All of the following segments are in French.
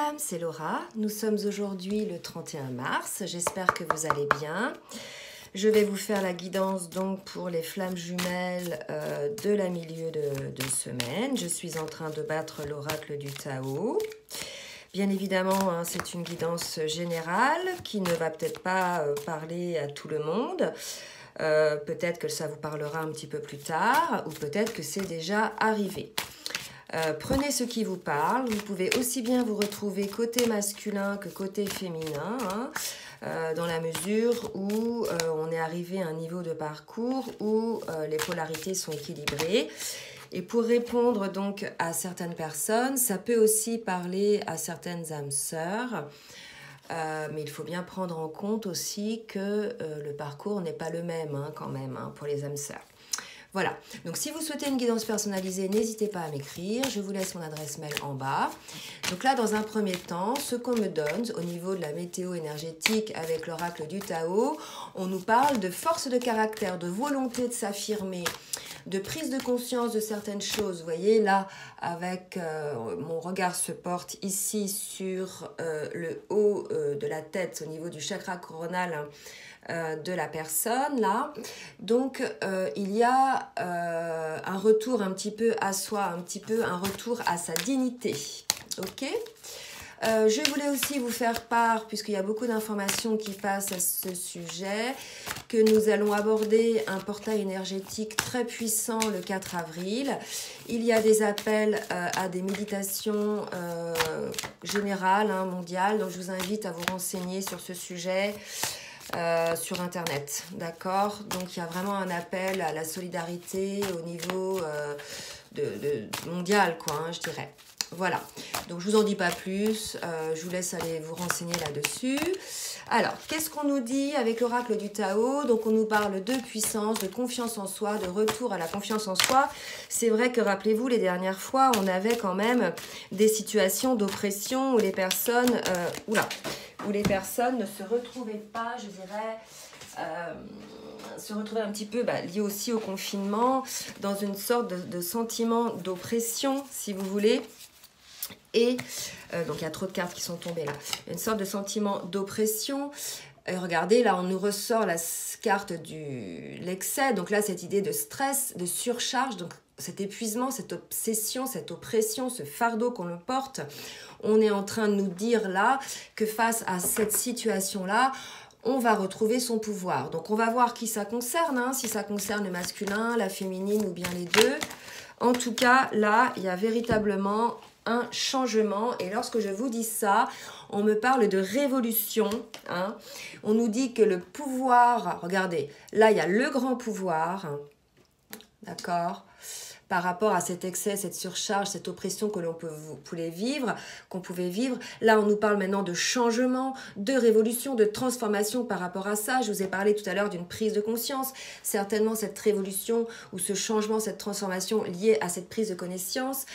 flammes, c'est Laura. Nous sommes aujourd'hui le 31 mars. J'espère que vous allez bien. Je vais vous faire la guidance donc pour les flammes jumelles de la milieu de semaine. Je suis en train de battre l'oracle du Tao. Bien évidemment, hein, c'est une guidance générale qui ne va peut-être pas parler à tout le monde. Peut-être que ça vous parlera un petit peu plus tard ou peut-être que c'est déjà arrivé. Prenez ce qui vous parle. Vous pouvez aussi bien vous retrouver côté masculin que côté féminin, hein, dans la mesure où on est arrivé à un niveau de parcours où les polarités sont équilibrées. Et pour répondre donc à certaines personnes, ça peut aussi parler à certaines âmes sœurs. Mais il faut bien prendre en compte aussi que le parcours n'est pas le même hein, quand même hein, pour les âmes sœurs. Voilà, donc si vous souhaitez une guidance personnalisée, n'hésitez pas à m'écrire, je vous laisse mon adresse mail en bas. Donc là, dans un premier temps, ce qu'on me donne au niveau de la météo énergétique avec l'oracle du Tao, on nous parle de force de caractère, de volonté de s'affirmer, de prise de conscience de certaines choses. Vous voyez, là, avec mon regard se porte ici sur le haut de la tête, au niveau du chakra coronal, hein, de la personne là, donc il y a un retour un petit peu à soi, un petit peu un retour à sa dignité, ok. Je voulais aussi vous faire part, puisqu'il y a beaucoup d'informations qui passent à ce sujet, que nous allons aborder un portail énergétique très puissant le 4 avril. Il y a des appels à des méditations générales, hein, mondiales, donc je vous invite à vous renseigner sur ce sujet. Sur internet, d'accord. Donc il y a vraiment un appel à la solidarité au niveau mondial, quoi, hein, je dirais. Voilà, donc je vous en dis pas plus, je vous laisse aller vous renseigner là-dessus. Alors, qu'est-ce qu'on nous dit avec l'oracle du Tao? Donc on nous parle de puissance, de confiance en soi, de retour à la confiance en soi. C'est vrai que, rappelez-vous, les dernières fois, on avait quand même des situations d'oppression où les personnes... où les personnes ne se retrouvaient pas, je dirais, se retrouvaient un petit peu liées aussi au confinement, dans une sorte de sentiment d'oppression, si vous voulez. Et donc il y a trop de cartes qui sont tombées là. Une sorte de sentiment d'oppression. Et regardez, là on nous ressort la carte de l'excès. Donc là, cette idée de stress, de surcharge, donc cet épuisement, cette obsession, cette oppression, ce fardeau qu'on le porte. On est en train de nous dire là que face à cette situation-là, on va retrouver son pouvoir. Donc on va voir qui ça concerne, hein, si ça concerne le masculin, la féminine ou bien les deux. En tout cas, là, il y a véritablement un changement. Et lorsque je vous dis ça, on me parle de révolution. Hein. On nous dit que le pouvoir, regardez, là, il y a le grand pouvoir, hein, d'accord, par rapport à cet excès, cette surcharge, cette oppression que l'on pouvait vivre, qu'on pouvait vivre. Là, on nous parle maintenant de changement, de révolution, de transformation par rapport à ça. Je vous ai parlé tout à l'heure d'une prise de conscience. Certainement, cette révolution ou ce changement, cette transformation liée à cette prise de conscience.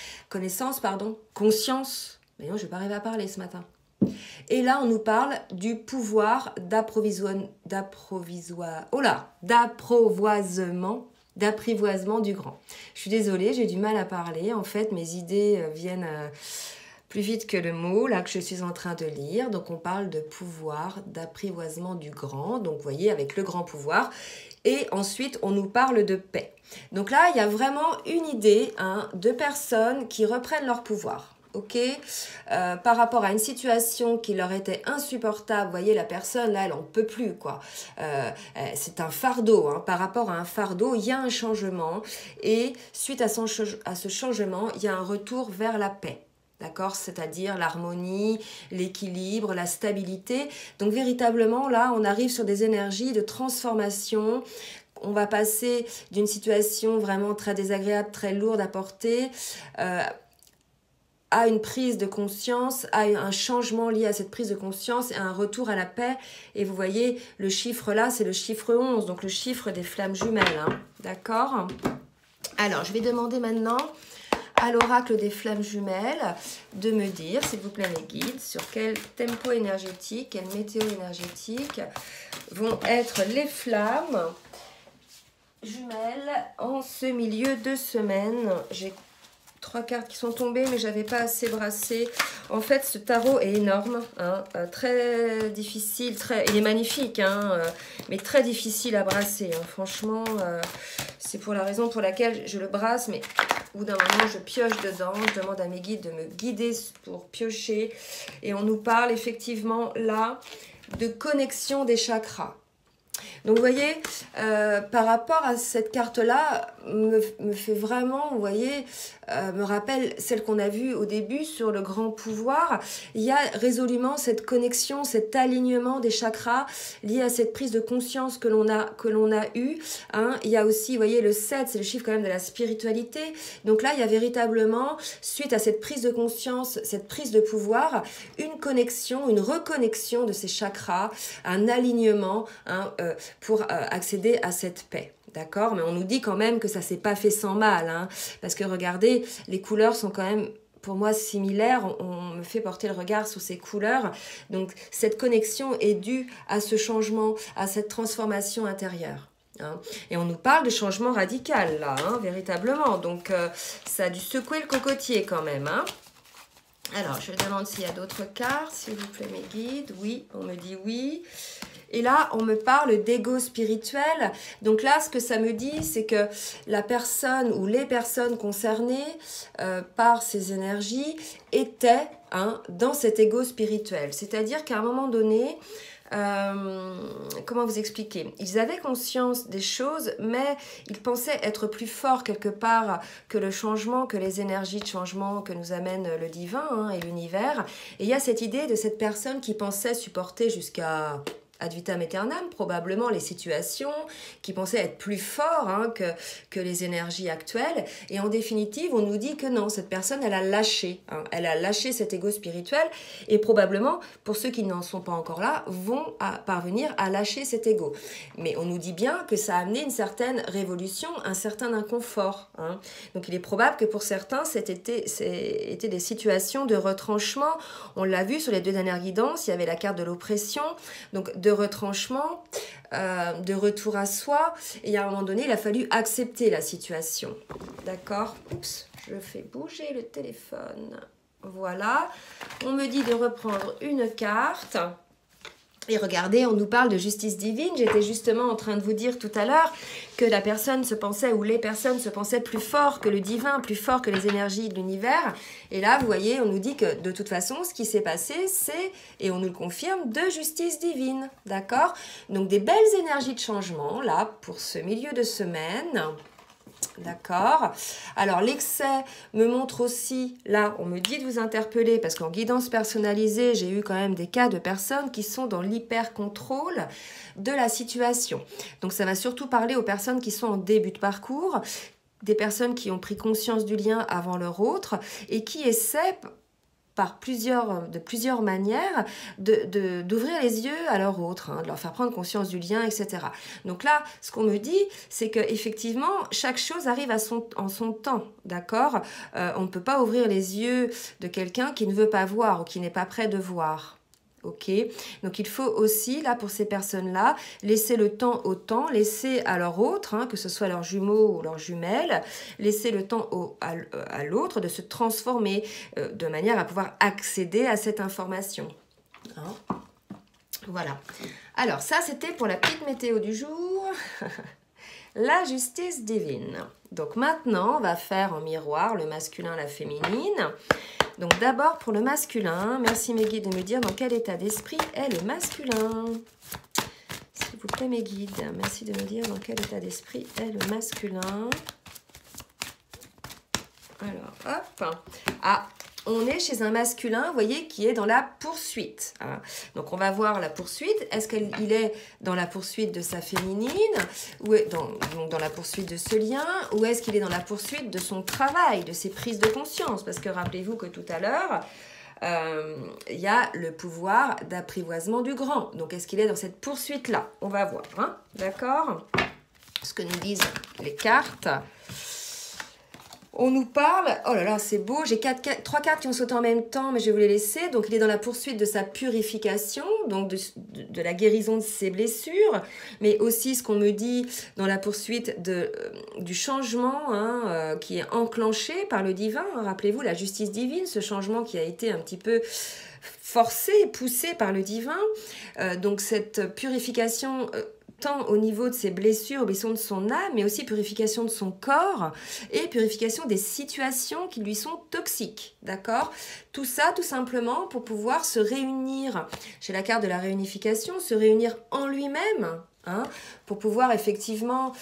Mais non, je ne vais pas arriver à parler ce matin. Et là, on nous parle du pouvoir d'apprivoisement du grand. Je suis désolée, j'ai du mal à parler. En fait, mes idées viennent plus vite que le mot, là, que je suis en train de lire. Donc, on parle de pouvoir, d'apprivoisement du grand. Donc, vous voyez, avec le grand pouvoir. Et ensuite, on nous parle de paix. Donc là, il y a vraiment une idée hein, de personnes qui reprennent leur pouvoir. Ok, par rapport à une situation qui leur était insupportable, vous voyez la personne là elle en peut plus quoi, c'est un fardeau, hein. Par rapport à un fardeau il y a un changement et suite à ce changement il y a un retour vers la paix. D'accord, c'est-à-dire l'harmonie, l'équilibre, la stabilité. Donc véritablement là on arrive sur des énergies de transformation. On va passer d'une situation vraiment très désagréable, très lourde à porter, à une prise de conscience, à un changement lié à cette prise de conscience et à un retour à la paix. Et vous voyez, le chiffre là, c'est le chiffre 11, donc le chiffre des flammes jumelles. Hein. D'accord? Alors, je vais demander maintenant à l'oracle des flammes jumelles de me dire, s'il vous plaît, mes guides, sur quel tempo énergétique, quelle météo énergétique vont être les flammes jumelles en ce milieu de semaine. J'ai 3 cartes qui sont tombées, mais j'avais pas assez brassé. En fait, ce tarot est énorme, hein, très difficile, il est magnifique, hein, mais très difficile à brasser. Hein. Franchement, c'est pour la raison pour laquelle je le brasse, mais au bout d'un moment, je pioche dedans. Je demande à mes guides de me guider pour piocher. Et on nous parle effectivement là de connexion des chakras. Donc, vous voyez, par rapport à cette carte-là, me fait vraiment, vous voyez, me rappelle celle qu'on a vue au début sur le grand pouvoir. Il y a résolument cette connexion, cet alignement des chakras lié à cette prise de conscience que l'on a eue. Hein. Il y a aussi, vous voyez, le 7, c'est le chiffre quand même de la spiritualité. Donc là, il y a véritablement, suite à cette prise de conscience, cette prise de pouvoir, une connexion, une reconnexion de ces chakras, un alignement, hein, pour accéder à cette paix. D'accord? Mais on nous dit quand même que ça s'est pas fait sans mal. Hein, parce que regardez, les couleurs sont quand même pour moi similaires. On me fait porter le regard sur ces couleurs. Donc cette connexion est due à ce changement, à cette transformation intérieure. Hein. Et on nous parle de changement radical là, hein, véritablement. Donc ça a dû secouer le cocotier quand même. Hein. Alors, je demande s'il y a d'autres cartes, s'il vous plaît, mes guides. Oui, on me dit oui. Et là, on me parle d'ego spirituel. Donc là, ce que ça me dit, c'est que la personne ou les personnes concernées par ces énergies étaient dans cet ego spirituel. C'est-à-dire qu'à un moment donné, comment vous expliquer? Ils avaient conscience des choses, mais ils pensaient être plus forts quelque part que le changement, que les énergies de changement que nous amène le divin et l'univers. Et il y a cette idée de cette personne qui pensait supporter jusqu'à ad vitam aeternam, probablement les situations, qui pensaient être plus forts que les énergies actuelles. Et en définitive, on nous dit que non, cette personne, elle a lâché. Elle a lâché cet ego spirituel. Et probablement, pour ceux qui n'en sont pas encore là, vont parvenir à lâcher cet ego. Mais on nous dit bien que ça a amené une certaine révolution, un certain inconfort. Hein. Donc il est probable que pour certains, c'était des situations de retranchement. On l'a vu sur les 2 dernières guidances, il y avait la carte de l'oppression. Donc de retranchement, de retour à soi. Et à un moment donné, il a fallu accepter la situation. D'accord? Oups, je fais bouger le téléphone. Voilà. On me dit de reprendre une carte. Et regardez, on nous parle de justice divine. J'étais justement en train de vous dire tout à l'heure que la personne se pensait, ou les personnes se pensaient plus fort que le divin, plus fort que les énergies de l'univers. Et là, vous voyez, on nous dit que de toute façon, ce qui s'est passé, c'est, et on nous le confirme, de justice divine. D'accord? Donc des belles énergies de changement, là, pour ce milieu de semaine. D'accord. Alors, l'excès me montre aussi, là, on me dit de vous interpeller, parce qu'en guidance personnalisée, j'ai eu quand même des cas de personnes qui sont dans l'hyper-contrôle de la situation. Donc, ça va surtout parler aux personnes qui sont en début de parcours, des personnes qui ont pris conscience du lien avant leur autre, et qui essaient de plusieurs manières d'ouvrir les yeux à leur autre, de leur faire prendre conscience du lien, etc. Donc là, ce qu'on me dit, c'est qu'effectivement, chaque chose arrive en son temps, d'accord? On ne peut pas ouvrir les yeux de quelqu'un qui ne veut pas voir ou qui n'est pas prêt de voir. Ok, donc il faut aussi, là, pour ces personnes-là, laisser le temps au temps, laisser à leur autre, que ce soit leurs jumeaux ou leurs jumelles, laisser le temps à l'autre de se transformer de manière à pouvoir accéder à cette information. Voilà. Alors, ça, c'était pour la petite météo du jour. La justice divine. Donc maintenant, on va faire en miroir le masculin, la féminine. Donc d'abord pour le masculin, merci mes guides de me dire dans quel état d'esprit est le masculin. S'il vous plaît mes guides, merci de me dire dans quel état d'esprit est le masculin. Alors hop, on est chez un masculin, vous voyez, qui est dans la poursuite. Donc, on va voir la poursuite. Est-ce qu'il est dans la poursuite de sa féminine, ou dans la poursuite de ce lien, ou est-ce qu'il est dans la poursuite de son travail, de ses prises de conscience? Parce que rappelez-vous que tout à l'heure, il y a le pouvoir d'apprivoisement du grand. Donc, est-ce qu'il est dans cette poursuite-là? On va voir, D'accord? Ce que nous disent les cartes. On nous parle, oh là là, c'est beau, j'ai 3 cartes qui ont sauté en même temps, mais je vais vous les laisser. Donc, il est dans la poursuite de sa purification, donc de la guérison de ses blessures, mais aussi ce qu'on me dit dans la poursuite du changement hein, qui est enclenché par le divin. Rappelez-vous, la justice divine, ce changement qui a été un petit peu forcé, poussé par le divin. Donc, cette purification... tant au niveau de ses blessures, blessures de son âme, mais aussi purification de son corps et purification des situations qui lui sont toxiques, d'accord? Tout ça, tout simplement, pour pouvoir se réunir, chez la carte de la réunification, se réunir en lui-même, hein, pour pouvoir effectivement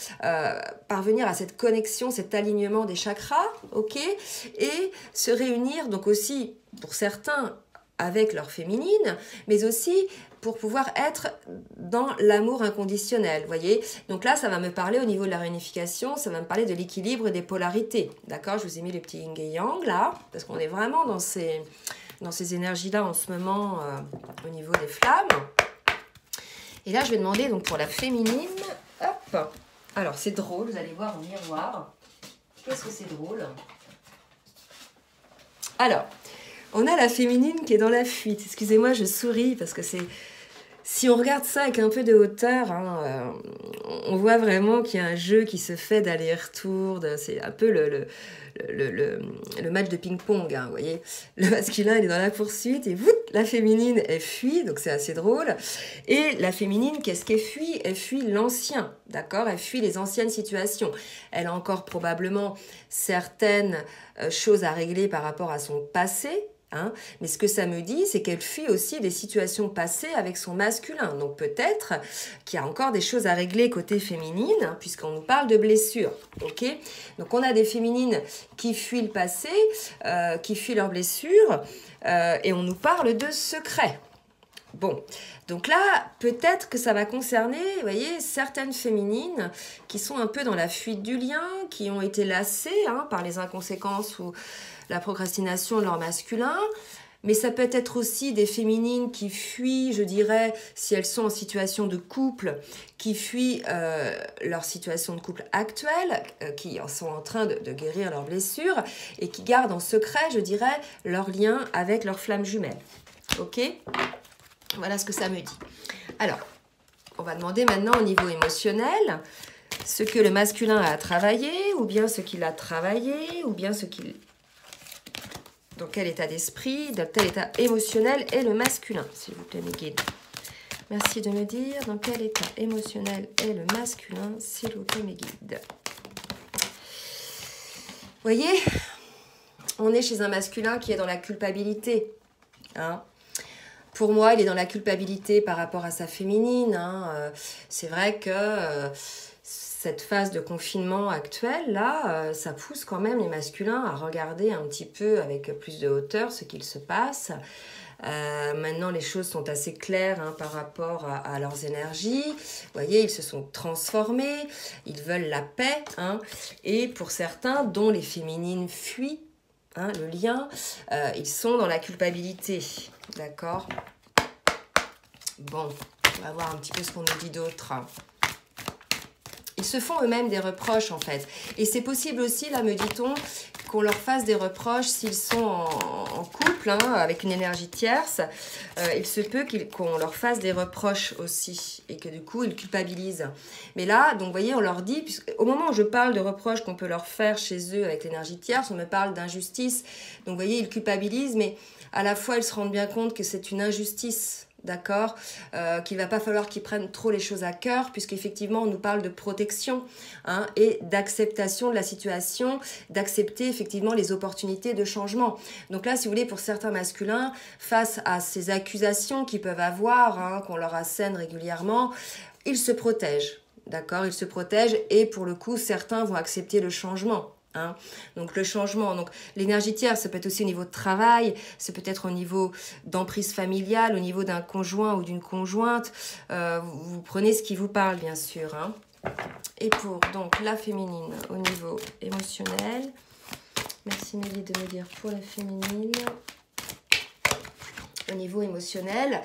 parvenir à cette connexion, cet alignement des chakras, ok? Et se réunir, donc aussi, pour certains, avec leur féminine, mais aussi pour pouvoir être dans l'amour inconditionnel, voyez. Donc là, ça va me parler au niveau de la réunification, ça va me parler de l'équilibre et des polarités, d'accord? Je vous ai mis les petits yin et yang là, parce qu'on est vraiment dans ces énergies-là en ce moment au niveau des flammes. Et là, je vais demander donc pour la féminine, hop. Alors, c'est drôle, vous allez voir au miroir. Qu'est-ce que c'est drôle? Alors, on a la féminine qui est dans la fuite. Excusez-moi, je souris parce que c'est... Si on regarde ça avec un peu de hauteur, hein, on voit vraiment qu'il y a un jeu qui se fait d'aller-retour. C'est un peu le match de ping-pong, hein, vous voyez. Le masculin, il est dans la poursuite et la féminine, elle fuit, donc c'est assez drôle. Et la féminine, qu'est-ce qu'elle fuit? Elle fuit l'ancien, d'accord? Elle fuit les anciennes situations. Elle a encore probablement certaines choses à régler par rapport à son passé, hein, mais ce que ça me dit, c'est qu'elle fuit aussi des situations passées avec son masculin. Donc peut-être qu'il y a encore des choses à régler côté féminine, hein, puisqu'on nous parle de blessures. Ok? Donc on a des féminines qui fuient le passé, qui fuient leurs blessures, et on nous parle de secrets. Bon, donc là, peut-être que ça va concerner, vous voyez, certaines féminines qui sont un peu dans la fuite du lien, qui ont été lassées hein, par les inconséquences ou la procrastination de leur masculin. Mais ça peut être aussi des féminines qui fuient, je dirais, si elles sont en situation de couple, qui fuient leur situation de couple actuelle, qui sont en train de guérir leurs blessures et qui gardent en secret, je dirais, leur lien avec leur flamme jumelle. Ok ? Voilà ce que ça me dit. Alors, on va demander maintenant au niveau émotionnel ce que le masculin a travaillé, ou bien ce qu'il a travaillé, ou bien ce qu'il... Dans quel état d'esprit, dans quel état émotionnel est le masculin, s'il vous plaît, mes guides. Merci de me dire dans quel état émotionnel est le masculin, s'il vous plaît, mes guides. Vous voyez, on est chez un masculin qui est dans la culpabilité, hein. Pour moi, il est dans la culpabilité par rapport à sa féminine. Hein. C'est vrai que cette phase de confinement actuelle, là, ça pousse quand même les masculins à regarder un petit peu avec plus de hauteur ce qu'il se passe. Maintenant, les choses sont assez claires hein, par rapport à leurs énergies. Vous voyez, ils se sont transformés, ils veulent la paix. Hein. Et pour certains, dont les féminines fuient, hein, le lien, ils sont dans la culpabilité. D'accord? Bon, on va voir un petit peu ce qu'on nous dit d'autre. Ils se font eux-mêmes des reproches, en fait. Et c'est possible aussi, là, me dit-on, qu'on leur fasse des reproches s'ils sont en couple, hein, avec une énergie tierce. Il se peut qu'on leur fasse des reproches aussi, et que du coup, ils culpabilisent. Mais là, donc, vous voyez, on leur dit, au moment où je parle de reproches qu'on peut leur faire chez eux avec l'énergie tierce, on me parle d'injustice. Donc, vous voyez, ils culpabilisent, mais à la fois, ils se rendent bien compte que c'est une injustice. D'accord, qu'il ne va pas falloir qu'ils prennent trop les choses à cœur, puisqu'effectivement, on nous parle de protection hein, et d'acceptation de la situation, d'accepter effectivement les opportunités de changement. Donc là, si vous voulez, pour certains masculins, face à ces accusations qu'ils peuvent avoir, hein, qu'on leur assène régulièrement, ils se protègent. D'accord, ils se protègent et pour le coup, certains vont accepter le changement. Hein. Donc le changement, donc l'énergie tierce, ça peut être aussi au niveau de travail, ça peut être au niveau d'emprise familiale, au niveau d'un conjoint ou d'une conjointe. Vous prenez ce qui vous parle, bien sûr. Hein. Et pour donc la féminine au niveau émotionnel, merci Mélie de me dire pour la féminine au niveau émotionnel.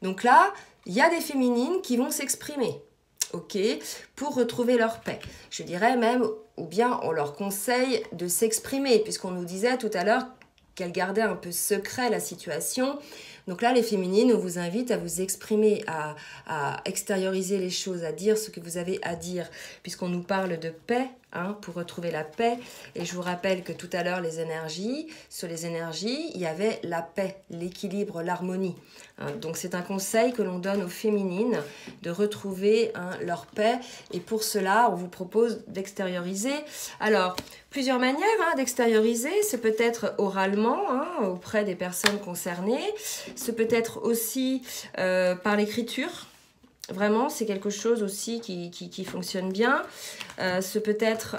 Donc là, il y a des féminines qui vont s'exprimer. ok, pour retrouver leur paix. Je dirais même, ou bien on leur conseille de s'exprimer, puisqu'on nous disait tout à l'heure qu'elles gardaient un peu secret la situation. Donc là, les féminines, on vous invite à vous exprimer, à extérioriser les choses, à dire ce que vous avez à dire, puisqu'on nous parle de paix, hein, pour retrouver la paix. Et je vous rappelle que tout à l'heure, sur les énergies, il y avait la paix, l'équilibre, l'harmonie. Hein. Donc c'est un conseil que l'on donne aux féminines de retrouver, hein, leur paix. Et pour cela, on vous propose d'extérioriser. Alors, plusieurs manières, hein, d'extérioriser. C'est peut-être oralement, hein, auprès des personnes concernées. C'est peut-être aussi par l'écriture. Vraiment, c'est quelque chose aussi qui fonctionne bien. C'est peut-être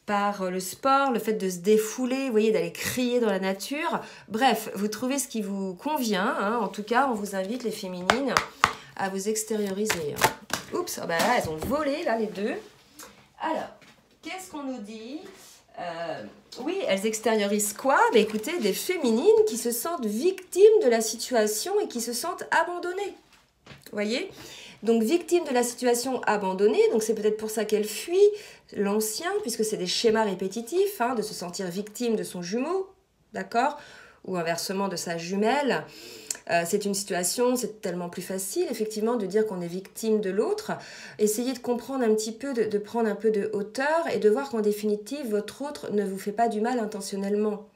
par le sport, le fait de se défouler, vous voyez, d'aller crier dans la nature. Bref, vous trouvez ce qui vous convient. Hein. En tout cas, on vous invite, les féminines, à vous extérioriser. Oups, oh ben là, elles ont volé, là, les deux. Alors, qu'est-ce qu'on nous dit ? Oui, elles extériorisent quoi? Mais écoutez, des féminines qui se sentent victimes de la situation et qui se sentent abandonnées. Vous voyez? Donc, victimes de la situation, abandonnée. Donc, c'est peut-être pour ça qu'elles fuient l'ancien, puisque c'est des schémas répétitifs, hein, de se sentir victime de son jumeau, d'accord? Ou inversement de sa jumelle. C'est une situation, c'est tellement plus facile, effectivement, de dire qu'on est victime de l'autre. Essayez de comprendre un petit peu, de prendre un peu de hauteur et de voir qu'en définitive, votre autre ne vous fait pas du mal intentionnellement.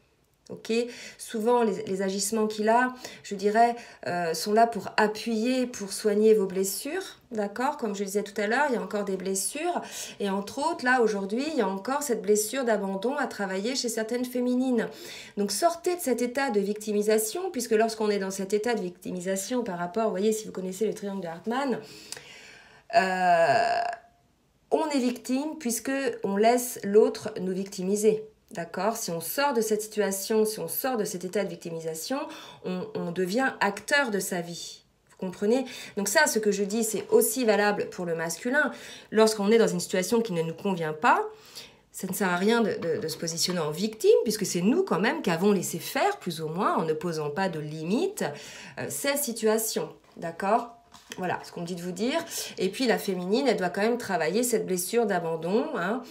Ok, souvent les agissements qu'il a, je dirais, sont là pour appuyer, pour soigner vos blessures, d'accord? Comme je disais tout à l'heure, il y a encore des blessures et entre autres, là aujourd'hui, il y a encore cette blessure d'abandon à travailler chez certaines féminines. Donc sortez de cet état de victimisation, puisque lorsqu'on est dans cet état de victimisation par rapport, vous voyez, si vous connaissez le triangle de Hartmann, on est victime puisque on laisse l'autre nous victimiser. D'accord? Si on sort de cette situation, si on sort de cet état de victimisation, on devient acteur de sa vie. Vous comprenez? Donc ça, ce que je dis, c'est aussi valable pour le masculin. Lorsqu'on est dans une situation qui ne nous convient pas, ça ne sert à rien de se positionner en victime, puisque c'est nous quand même qui avons laissé faire, plus ou moins, en ne posant pas de limites, ces situations. D'accord? Voilà ce qu'on me dit de vous dire. Et puis la féminine, elle doit quand même travailler cette blessure d'abandon. Hein.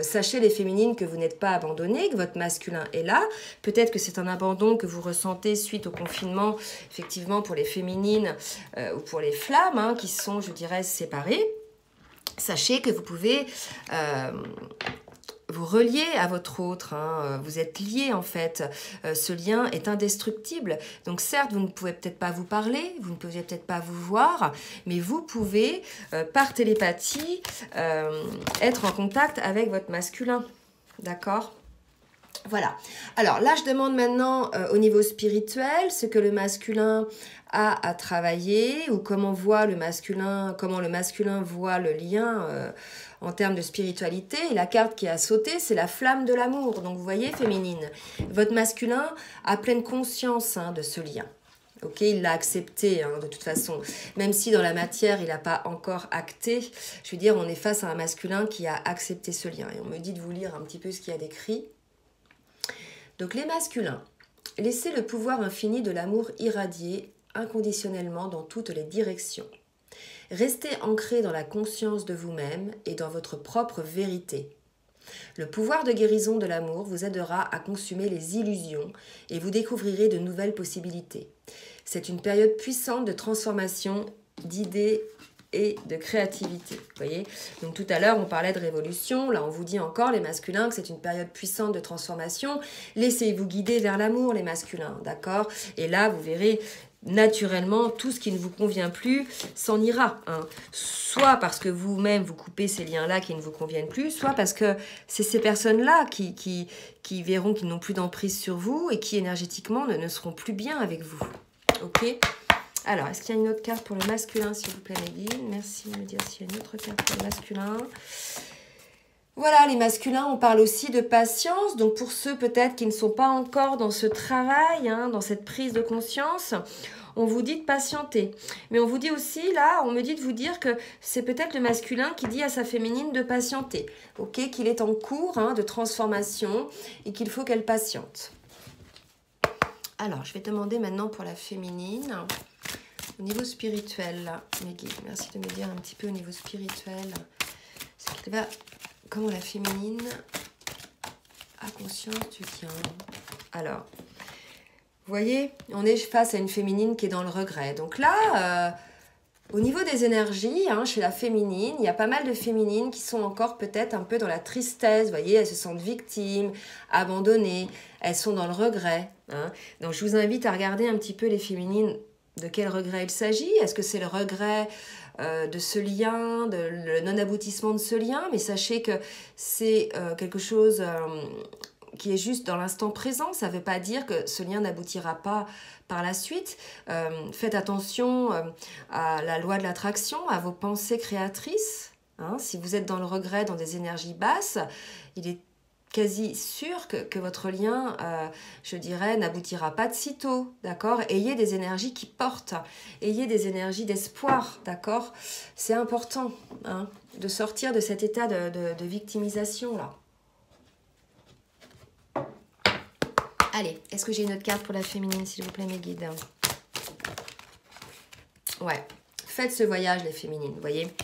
Sachez les féminines que vous n'êtes pas abandonnées, que votre masculin est là. Peut-être que c'est un abandon que vous ressentez suite au confinement, effectivement pour les féminines ou pour les flammes, hein, qui sont, je dirais, séparées. Sachez que vous pouvez vous relier à votre autre, hein. Vous êtes liés en fait, ce lien est indestructible. Donc certes, vous ne pouvez peut-être pas vous parler, vous ne pouvez peut-être pas vous voir, mais vous pouvez, par télépathie, être en contact avec votre masculin, d'accord ? Voilà. Alors là, je demande maintenant au niveau spirituel ce que le masculin a à travailler ou comment le masculin voit le lien en termes de spiritualité. Et la carte qui a sauté, c'est la flamme de l'amour. Donc vous voyez, féminine, votre masculin a pleine conscience, hein, de ce lien. Ok, il l'a accepté, hein, de toute façon. Même si dans la matière, il n'a pas encore acté, je veux dire, on est face à un masculin qui a accepté ce lien. Et on me dit de vous lire un petit peu ce qu'il y a décrit. Donc les masculins, laissez le pouvoir infini de l'amour irradier inconditionnellement dans toutes les directions. Restez ancrés dans la conscience de vous-même et dans votre propre vérité. Le pouvoir de guérison de l'amour vous aidera à consumer les illusions et vous découvrirez de nouvelles possibilités. C'est une période puissante de transformation, d'idées et de créativité. Vous voyez? Donc tout à l'heure, on parlait de révolution. Là, on vous dit encore, les masculins, que c'est une période puissante de transformation. Laissez-vous guider vers l'amour, les masculins, d'accord? Et là, vous verrez naturellement, tout ce qui ne vous convient plus s'en ira. Hein. Soit parce que vous-même, vous coupez ces liens-là qui ne vous conviennent plus, soit parce que c'est ces personnes-là qui verront qu'ils n'ont plus d'emprise sur vous et qui, énergétiquement, ne seront plus bien avec vous. Ok? Alors, est-ce qu'il y a une autre carte pour le masculin, s'il vous plaît, mes guides? Merci de me dire s'il y a une autre carte pour le masculin. Voilà, les masculins, on parle aussi de patience. Donc, pour ceux peut-être qui ne sont pas encore dans ce travail, hein, dans cette prise de conscience, on vous dit de patienter. Mais on vous dit aussi, là, on me dit de vous dire que c'est peut-être le masculin qui dit à sa féminine de patienter. Ok, qu'il est en cours, hein, de transformation et qu'il faut qu'elle patiente. Alors, je vais demander maintenant pour la féminine. au niveau spirituel, là, mes guides. Merci de me dire un petit peu au niveau spirituel. Comment la féminine a conscience du lien. Alors, vous voyez, on est face à une féminine qui est dans le regret. Donc là, au niveau des énergies, hein, chez la féminine, il y a pas mal de féminines qui sont encore peut-être un peu dans la tristesse. Vous voyez, elles se sentent victimes, abandonnées, elles sont dans le regret. Hein. Donc je vous invite à regarder un petit peu les féminines, de quel regret il s'agit. Est-ce que c'est le regret de ce lien, le non-aboutissement de ce lien? Mais sachez que c'est quelque chose qui est juste dans l'instant présent. Ça ne veut pas dire que ce lien n'aboutira pas par la suite. Faites attention à la loi de l'attraction, à vos pensées créatrices. Hein. Si vous êtes dans le regret, dans des énergies basses, il est quasi sûr que votre lien, je dirais, n'aboutira pas de sitôt, d'accord? Ayez des énergies qui portent, ayez des énergies d'espoir, d'accord? C'est important, hein, de sortir de cet état de victimisation, là. Allez, est-ce que j'ai une autre carte pour la féminine, s'il vous plaît, mes guides? Ouais, faites ce voyage, les féminines, vous voyez?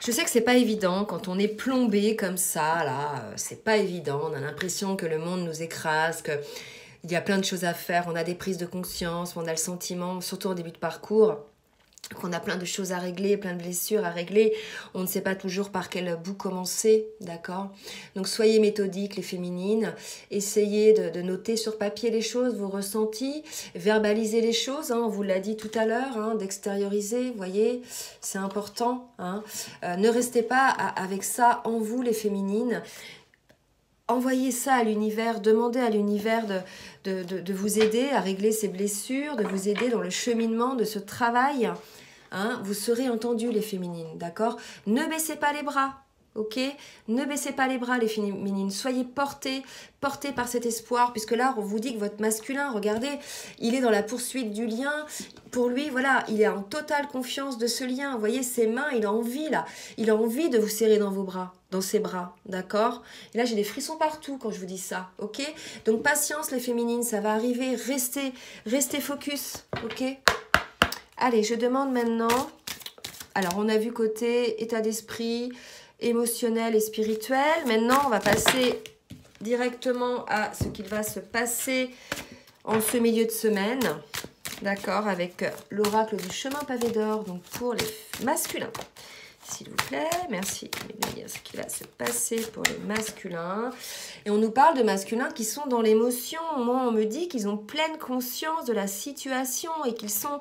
Je sais que c'est pas évident quand on est plombé comme ça, là, c'est pas évident. On a l'impression que le monde nous écrase, qu'il y a plein de choses à faire, on a des prises de conscience, on a le sentiment, surtout en début de parcours, qu'on a plein de choses à régler, plein de blessures à régler. On ne sait pas toujours par quel bout commencer, d'accord? Donc soyez méthodiques, les féminines. Essayez de noter sur papier les choses, vos ressentis. Verbalisez les choses, hein, on vous l'a dit tout à l'heure, hein, d'extérioriser, vous voyez, c'est important. Hein. Ne restez pas avec ça en vous, les féminines. Envoyez ça à l'univers, demandez à l'univers de vous aider à régler ces blessures, de vous aider dans le cheminement de ce travail. Hein, vous serez entendus, les féminines, d'accord? Ne baissez pas les bras, ok? Ne baissez pas les bras, les féminines. Soyez portés par cet espoir, puisque là, on vous dit que votre masculin, regardez, il est dans la poursuite du lien. Pour lui, voilà, il est en totale confiance de ce lien. Vous voyez, ses mains, il a envie, là. Il a envie de vous serrer dans vos bras, dans ses bras, d'accord? Et là, j'ai des frissons partout quand je vous dis ça, ok? Donc, patience, les féminines, ça va arriver. Restez focus, ok? Allez, je demande maintenant, alors on a vu côté état d'esprit, émotionnel et spirituel. Maintenant, on va passer directement à ce qu'il va se passer en ce milieu de semaine, d'accord, avec l'oracle du chemin pavé d'or, donc pour les masculins. S'il vous plaît, merci de me dire ce qui va se passer pour les masculins. Et on nous parle de masculins qui sont dans l'émotion. Moi, on me dit qu'ils ont pleine conscience de la situation et qu'ils sont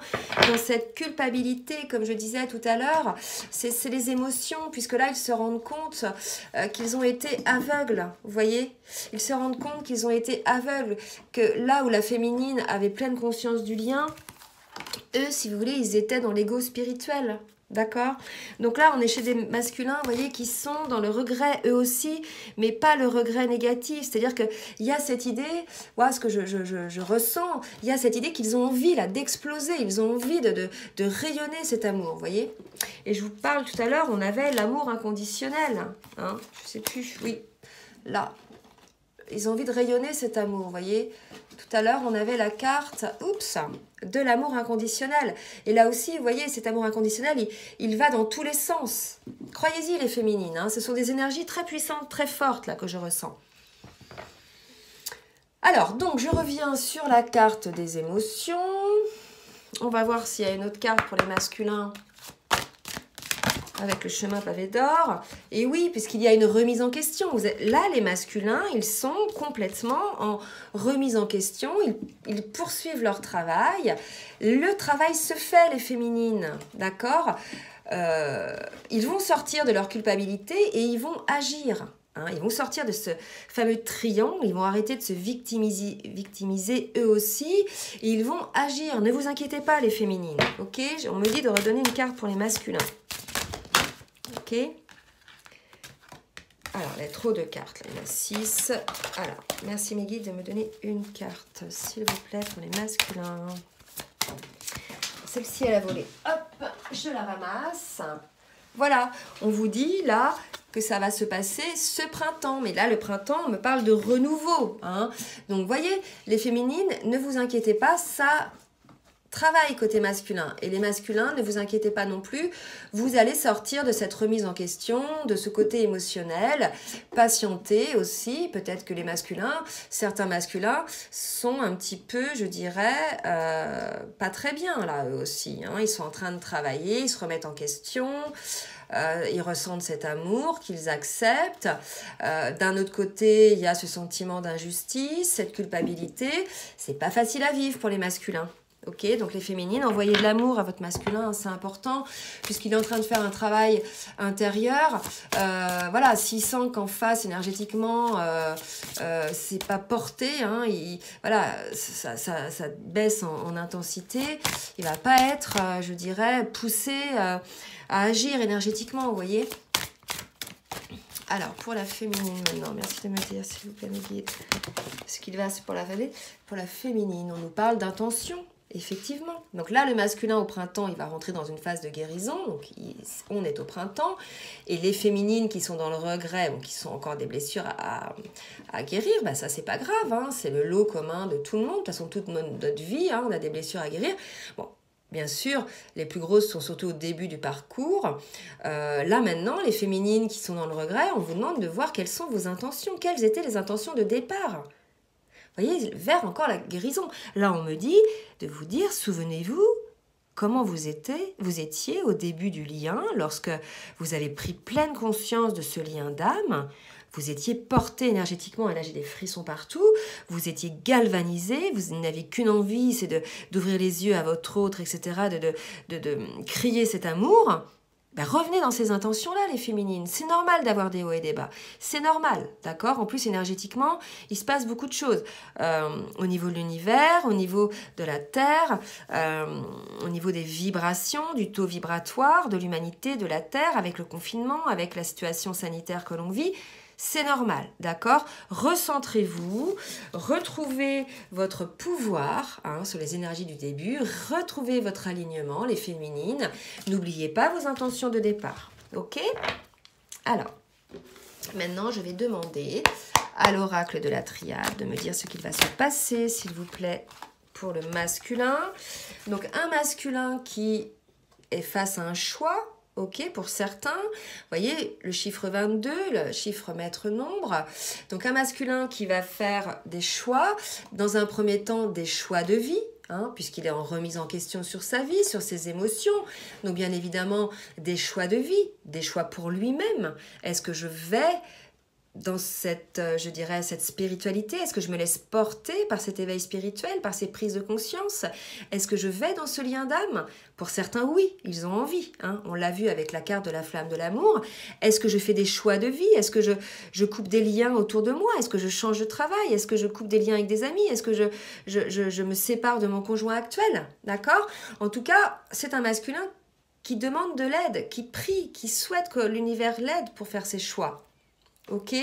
dans cette culpabilité, comme je disais tout à l'heure. C'est les émotions, puisque là, ils se rendent compte qu'ils ont été aveugles, vous voyez? Ils se rendent compte qu'ils ont été aveugles, que là où la féminine avait pleine conscience du lien, eux, si vous voulez, ils étaient dans l'ego spirituel. D'accord? Donc là, on est chez des masculins, vous voyez, qui sont dans le regret, eux aussi, mais pas le regret négatif. C'est-à-dire qu'il y a cette idée, voilà ce que je ressens, il y a cette idée qu'ils ont envie, là, d'exploser, ils ont envie de rayonner cet amour, vous voyez? Et je vous parle tout à l'heure, on avait l'amour inconditionnel, hein, je sais plus, oui, là. Ils ont envie de rayonner cet amour, vous voyez? Tout à l'heure, on avait la carte, de l'amour inconditionnel. Et là aussi, vous voyez, cet amour inconditionnel, il va dans tous les sens. Croyez-y, les féminines, hein, ce sont des énergies très puissantes, très fortes, là, que je ressens. Alors, donc, je reviens sur la carte des émotions. On va voir s'il y a une autre carte pour les masculins avec le chemin pavé d'or. Et oui, puisqu'il y a une remise en question. Là, les masculins, ils sont complètement en remise en question. Ils poursuivent leur travail. Le travail se fait, les féminines. D'accord? Ils vont sortir de leur culpabilité et ils vont agir. Hein, ils vont sortir de ce fameux triangle. Ils vont arrêter de se victimiser eux aussi. Et ils vont agir. Ne vous inquiétez pas, les féminines. Ok? On me dit de redonner une carte pour les masculins. Ok. Alors, il y a trop de cartes. Là. Il y en a 6. Alors, merci mes guides de me donner une carte, s'il vous plaît, pour les masculins. Celle-ci, elle a volé. Hop, je la ramasse. Voilà, on vous dit là que ça va se passer ce printemps. Mais là, le printemps, on me parle de renouveau. Hein. Donc, vous voyez, les féminines, ne vous inquiétez pas, ça travail côté masculin. Et les masculins, ne vous inquiétez pas non plus, vous allez sortir de cette remise en question, de ce côté émotionnel, patienter aussi. Peut-être que les masculins, certains masculins sont un petit peu, je dirais, pas très bien là, eux aussi. Hein. Ils sont en train de travailler, ils se remettent en question. Ils ressentent cet amour qu'ils acceptent. D'un autre côté, il y a ce sentiment d'injustice, cette culpabilité. C'est pas facile à vivre pour les masculins. Ok, donc les féminines, envoyez de l'amour à votre masculin, c'est important, puisqu'il est en train de faire un travail intérieur. Voilà, s'il sent qu'en face, énergétiquement, c'est pas porté, hein, voilà, ça baisse en intensité, il va pas être, je dirais, poussé à agir énergétiquement, vous voyez. Alors, pour la féminine maintenant, merci de me dire, s'il vous plaît, mes guides, ce qu'il va, c'est pour la féminine, on nous parle d'intention. Effectivement. Donc là, le masculin au printemps, il va rentrer dans une phase de guérison. Donc on est au printemps. Et les féminines qui sont dans le regret, qui sont encore des blessures à guérir, bah ça, c'est pas grave. Hein. C'est le lot commun de tout le monde. De toute façon, toute notre vie, hein, on a des blessures à guérir. Bon, bien sûr, les plus grosses sont surtout au début du parcours. Là, maintenant, les féminines qui sont dans le regret, on vous demande de voir quelles sont vos intentions. Quelles étaient les intentions de départ ? Vous voyez, vers encore la guérison. Là, on me dit de vous dire, souvenez-vous comment vous étiez au début du lien, lorsque vous avez pris pleine conscience de ce lien d'âme. Vous étiez porté énergétiquement, et là j'ai des frissons partout, vous étiez galvanisé, vous n'avez qu'une envie, c'est d'ouvrir les yeux à votre autre, etc., de crier cet amour. Ben, revenez dans ces intentions-là, les féminines. C'est normal d'avoir des hauts et des bas. C'est normal, d'accord ? En plus, énergétiquement, il se passe beaucoup de choses. Au niveau de l'univers, au niveau de la Terre, au niveau des vibrations, du taux vibratoire de l'humanité, de la Terre, avec le confinement, avec la situation sanitaire que l'on vit. C'est normal, d'accord ? Recentrez-vous, retrouvez votre pouvoir sur les énergies du début, retrouvez votre alignement, les féminines. N'oubliez pas vos intentions de départ, ok ? Alors, maintenant, je vais demander à l'oracle de la triade de me dire ce qu'il va se passer, s'il vous plaît, pour le masculin. Donc, un masculin qui est face à un choix. Ok, pour certains, vous voyez, le chiffre 22, le chiffre maître nombre. Donc, un masculin qui va faire des choix, dans un premier temps, des choix de vie, puisqu'il est en remise en question sur sa vie, sur ses émotions. Donc, bien évidemment, des choix de vie, des choix pour lui-même. Est-ce que je vais dans cette, je dirais, cette spiritualité? Est-ce que je me laisse porter par cet éveil spirituel, par ces prises de conscience? Est-ce que je vais dans ce lien d'âme? Pour certains, oui, ils ont envie. On l'a vu avec la carte de la flamme de l'amour. Est-ce que je fais des choix de vie? Est-ce que je coupe des liens autour de moi? Est-ce que je change de travail? Est-ce que je coupe des liens avec des amis? Est-ce que je me sépare de mon conjoint actuel? D'accord? En tout cas, c'est un masculin qui demande de l'aide, qui prie, qui souhaite que l'univers l'aide pour faire ses choix. Ok?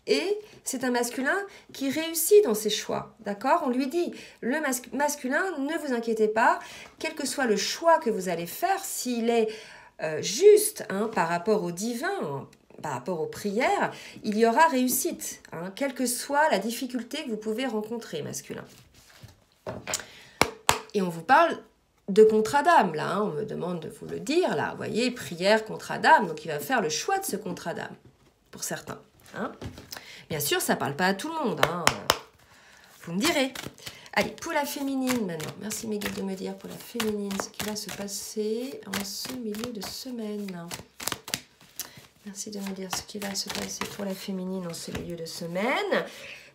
Et c'est un masculin qui réussit dans ses choix, d'accord? On lui dit, le masculin, ne vous inquiétez pas, quel que soit le choix que vous allez faire, s'il est juste par rapport au divin, par rapport aux prières, il y aura réussite, quelle que soit la difficulté que vous pouvez rencontrer, masculin. Et on vous parle de contrat d'âme, là, on me demande de vous le dire, là, vous voyez, prière, contrat d'âme, donc il va faire le choix de ce contrat d'âme. Pour certains. Bien sûr, ça ne parle pas à tout le monde. Vous me direz. Allez, pour la féminine maintenant. Merci mes guides de me dire pour la féminine ce qui va se passer en ce milieu de semaine. Merci de me dire ce qui va se passer pour la féminine en ce milieu de semaine.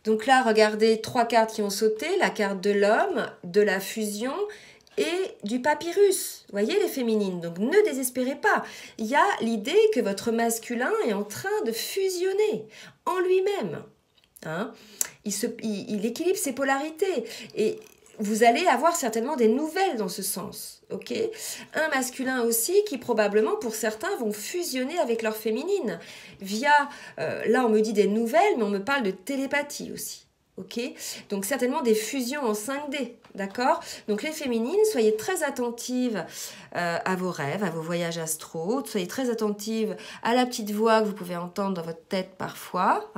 Donc là, regardez 3 cartes qui ont sauté. La carte de l'homme, de la fusion et du papyrus. Vous voyez les féminines, donc ne désespérez pas. Il y a l'idée que votre masculin est en train de fusionner en lui-même. Il équilibre ses polarités et vous allez avoir certainement des nouvelles dans ce sens. Ok ? Un masculin aussi qui probablement pour certains vont fusionner avec leur féminine via, là on me dit des nouvelles, mais on me parle de télépathie aussi. Ok, donc certainement des fusions en 5D, d'accord? Donc les féminines, soyez très attentives à vos rêves, à vos voyages astraux, soyez très attentives à la petite voix que vous pouvez entendre dans votre tête parfois,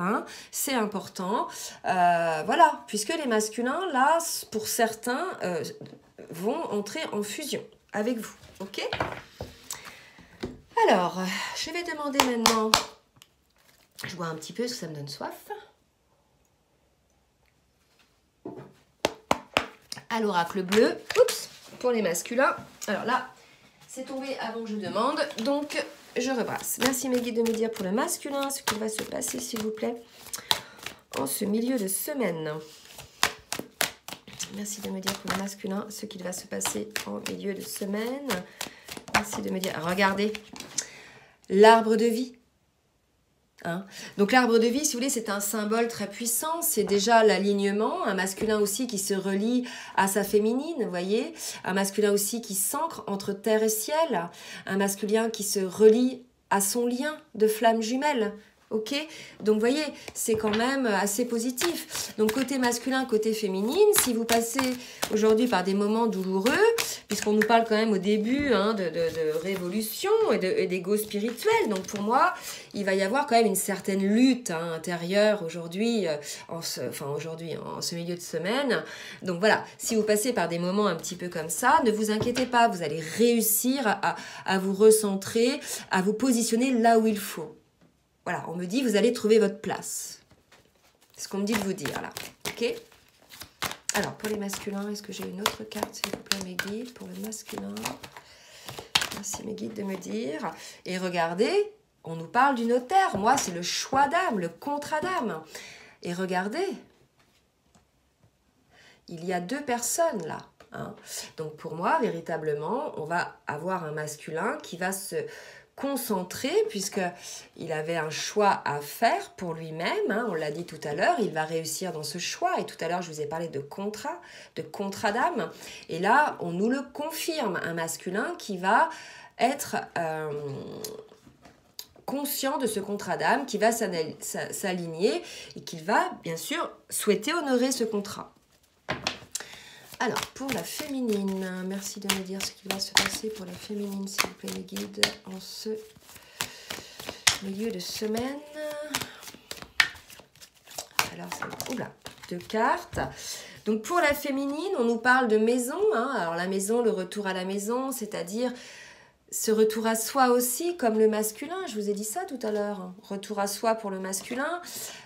c'est important. Voilà, puisque les masculins, là, pour certains, vont entrer en fusion avec vous. Ok? Alors, je vais demander maintenant, je bois un petit peu parce que ça me donne soif. À l'oracle bleu, oups, pour les masculins. Alors là, c'est tombé avant que je demande, donc je rebrasse. Merci mes guides de me dire pour le masculin ce qui va se passer, s'il vous plaît, en ce milieu de semaine. Merci de me dire pour le masculin ce qu'il va se passer en milieu de semaine. Merci de me dire, regardez, l'arbre de vie. Hein? Donc l'arbre de vie, si vous voulez, c'est un symbole très puissant. C'est déjà l'alignement, un masculin aussi qui se relie à sa féminine, vous voyez, un masculin aussi qui s'ancre entre terre et ciel, un masculin qui se relie à son lien de flamme jumelle. Ok, donc vous voyez, c'est quand même assez positif. Donc côté masculin, côté féminine, si vous passez aujourd'hui par des moments douloureux, puisqu'on nous parle quand même au début hein, de révolution et d'ego spirituel, donc pour moi, il va y avoir quand même une certaine lutte hein, intérieure aujourd'hui, en ce milieu de semaine. Donc voilà, si vous passez par des moments un petit peu comme ça, ne vous inquiétez pas, vous allez réussir à vous recentrer, à vous positionner là où il faut. Voilà, on me dit, vous allez trouver votre place. C'est ce qu'on me dit de vous dire, là. Ok? Alors, pour les masculins, est-ce que j'ai une autre carte, s'il vous plaît, mes guides, pour le masculin? Merci, mes guides, de me dire. Et regardez, on nous parle du notaire. Moi, c'est le choix d'âme, le contrat d'âme. Et regardez, il y a deux personnes, là. Hein. Donc, pour moi, véritablement, on va avoir un masculin qui va se concentré puisqu'il avait un choix à faire pour lui-même, hein, on l'a dit tout à l'heure, il va réussir dans ce choix et tout à l'heure je vous ai parlé de contrat d'âme et là on nous le confirme, un masculin qui va être conscient de ce contrat d'âme, qui va s'aligner et qui va bien sûr souhaiter honorer ce contrat. Alors, pour la féminine, merci de me dire ce qui va se passer pour la féminine, s'il vous plaît, mes guides, en ce milieu de semaine. Alors, c'est... Oula, deux cartes. Donc, pour la féminine, on nous parle de maison. Hein. Alors, la maison, le retour à la maison, c'est-à-dire ce retour à soi aussi, comme le masculin, je vous ai dit ça tout à l'heure, hein. Retour à soi pour le masculin,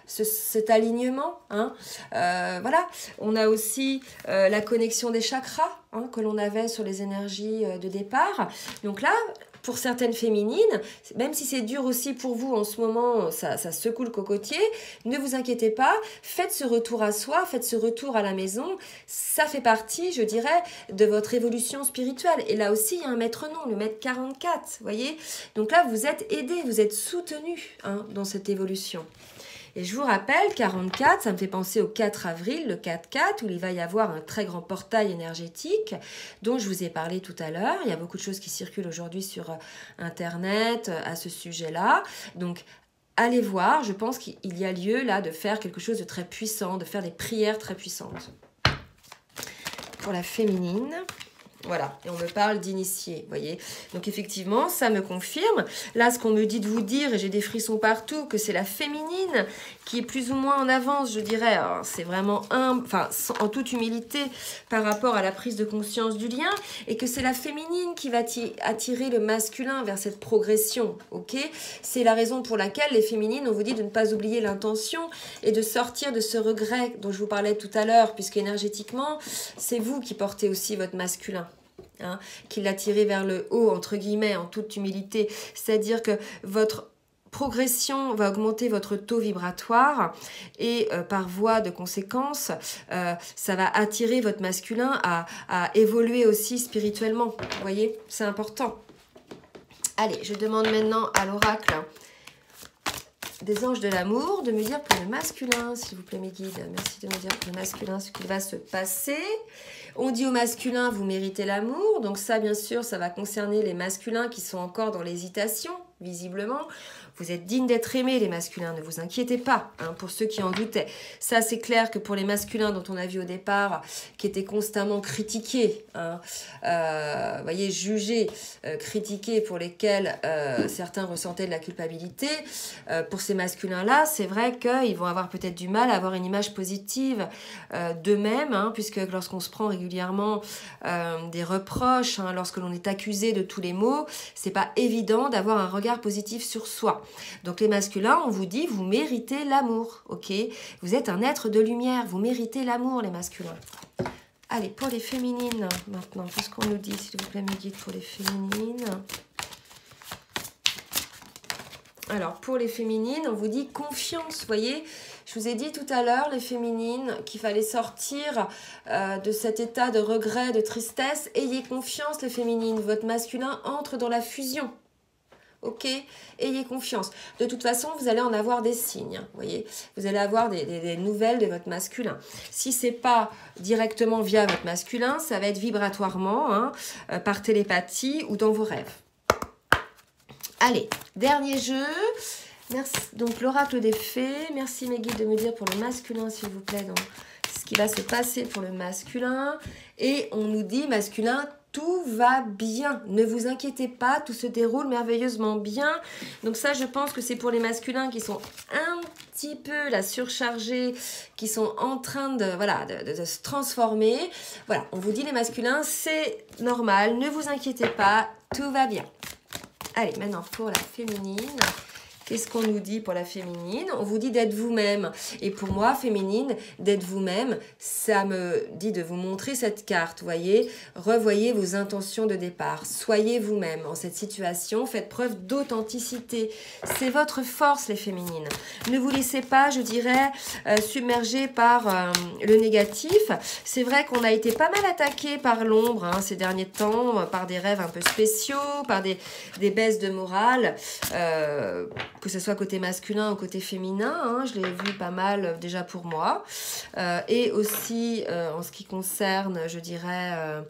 cet alignement, hein. Voilà, on a aussi la connexion des chakras, hein, que l'on avait sur les énergies de départ, donc là, pour certaines féminines, même si c'est dur aussi pour vous en ce moment, ça secoue le cocotier, ne vous inquiétez pas, faites ce retour à soi, faites ce retour à la maison, ça fait partie, je dirais, de votre évolution spirituelle. Et là aussi, il y a un maître nom, le maître 44, vous voyez. Donc là, vous êtes aidé, vous êtes soutenu hein, dans cette évolution. Et je vous rappelle, 44, ça me fait penser au 4 avril, le 4-4, où il va y avoir un très grand portail énergétique dont je vous ai parlé tout à l'heure. Il y a beaucoup de choses qui circulent aujourd'hui sur Internet à ce sujet-là. Donc, allez voir, je pense qu'il y a lieu là de faire quelque chose de très puissant, de faire des prières très puissantes. Pour la féminine... Voilà, et on me parle d'initié, vous voyez. Donc effectivement, ça me confirme. Là, ce qu'on me dit de vous dire, et j'ai des frissons partout, que c'est la féminine qui est plus ou moins en avance, je dirais. C'est vraiment en toute humilité par rapport à la prise de conscience du lien, et que c'est la féminine qui va attirer le masculin vers cette progression, ok? C'est la raison pour laquelle les féminines, on vous dit de ne pas oublier l'intention et de sortir de ce regret dont je vous parlais tout à l'heure, puisque énergétiquement, c'est vous qui portez aussi votre masculin. Hein, qui l'a tiré vers le haut, entre guillemets, en toute humilité. C'est-à-dire que votre progression va augmenter votre taux vibratoire et par voie de conséquence, ça va attirer votre masculin à évoluer aussi spirituellement. Vous voyez, c'est important. Allez, je demande maintenant à l'oracle des anges de l'amour de me dire pour le masculin, s'il vous plaît mes guides. Merci de me dire pour le masculin ce qu'il va se passer. On dit au masculin, vous méritez l'amour. Donc ça, bien sûr, ça va concerner les masculins qui sont encore dans l'hésitation, visiblement. Vous êtes dignes d'être aimés, les masculins, ne vous inquiétez pas, hein, pour ceux qui en doutaient. Ça, c'est clair que pour les masculins dont on a vu au départ, qui étaient constamment critiqués, hein, voyez, jugés, critiqués, pour lesquels certains ressentaient de la culpabilité, pour ces masculins-là, c'est vrai qu'ils vont avoir peut-être du mal à avoir une image positive d'eux-mêmes, hein, puisque lorsqu'on se prend régulièrement des reproches, hein, lorsque l'on est accusé de tous les maux, c'est pas évident d'avoir un regard positif sur soi. Donc les masculins, on vous dit, vous méritez l'amour, ok? Vous êtes un être de lumière, vous méritez l'amour, les masculins. Allez, pour les féminines, maintenant, qu'est-ce qu'on nous dit, s'il vous plaît, mes guides, pour les féminines? Alors, pour les féminines, on vous dit confiance, vous voyez? Je vous ai dit tout à l'heure, les féminines, qu'il fallait sortir de cet état de regret, de tristesse. Ayez confiance, les féminines. Votre masculin entre dans la fusion. Ok? Ayez confiance. De toute façon, vous allez en avoir des signes. Vous voyez? Vous allez avoir des nouvelles de votre masculin. Si ce n'est pas directement via votre masculin, ça va être vibratoirement, hein, par télépathie ou dans vos rêves. Allez, dernier jeu. Merci. Donc, l'oracle des fées. Merci mes guides de me dire pour le masculin, s'il vous plaît, donc, ce qui va se passer pour le masculin. Et on nous dit, masculin, tout va bien. Ne vous inquiétez pas, tout se déroule merveilleusement bien. Donc ça, je pense que c'est pour les masculins qui sont un petit peu là, surchargés, qui sont en train de, voilà, de se transformer. Voilà, on vous dit les masculins, c'est normal, ne vous inquiétez pas, tout va bien. Allez, maintenant pour la féminine. Qu'est-ce qu'on nous dit pour la féminine? On vous dit d'être vous-même. Et pour moi, féminine, d'être vous-même, ça me dit de vous montrer cette carte, vous voyez? Revoyez vos intentions de départ. Soyez vous-même en cette situation. Faites preuve d'authenticité. C'est votre force, les féminines. Ne vous laissez pas, je dirais, submerger par le négatif. C'est vrai qu'on a été pas mal attaqué par l'ombre, hein, ces derniers temps, par des rêves un peu spéciaux, par des baisses de morale, que ce soit côté masculin ou côté féminin, hein, je l'ai vu pas mal déjà pour moi. Et aussi en ce qui concerne, je dirais,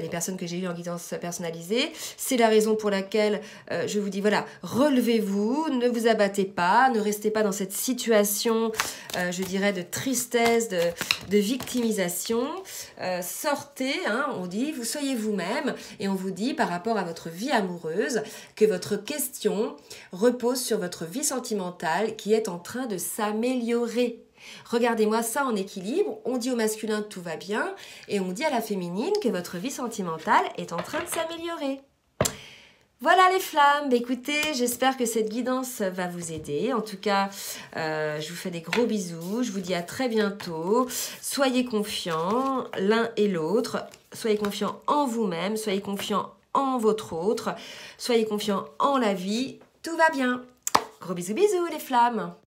les personnes que j'ai eues en guidance personnalisée. C'est la raison pour laquelle je vous dis, voilà, relevez-vous, ne vous abattez pas, ne restez pas dans cette situation, je dirais, de tristesse, de victimisation. Sortez, hein, on dit, vous soyez vous-même, et on vous dit, par rapport à votre vie amoureuse, que votre question repose sur votre vie sentimentale qui est en train de s'améliorer. Regardez-moi ça en équilibre, on dit au masculin que tout va bien et on dit à la féminine que votre vie sentimentale est en train de s'améliorer. Voilà les flammes, écoutez, j'espère que cette guidance va vous aider. En tout cas, je vous fais des gros bisous, je vous dis à très bientôt. Soyez confiants l'un et l'autre, soyez confiants en vous-même, soyez confiants en votre autre, soyez confiants en la vie, tout va bien. Gros bisous bisous les flammes.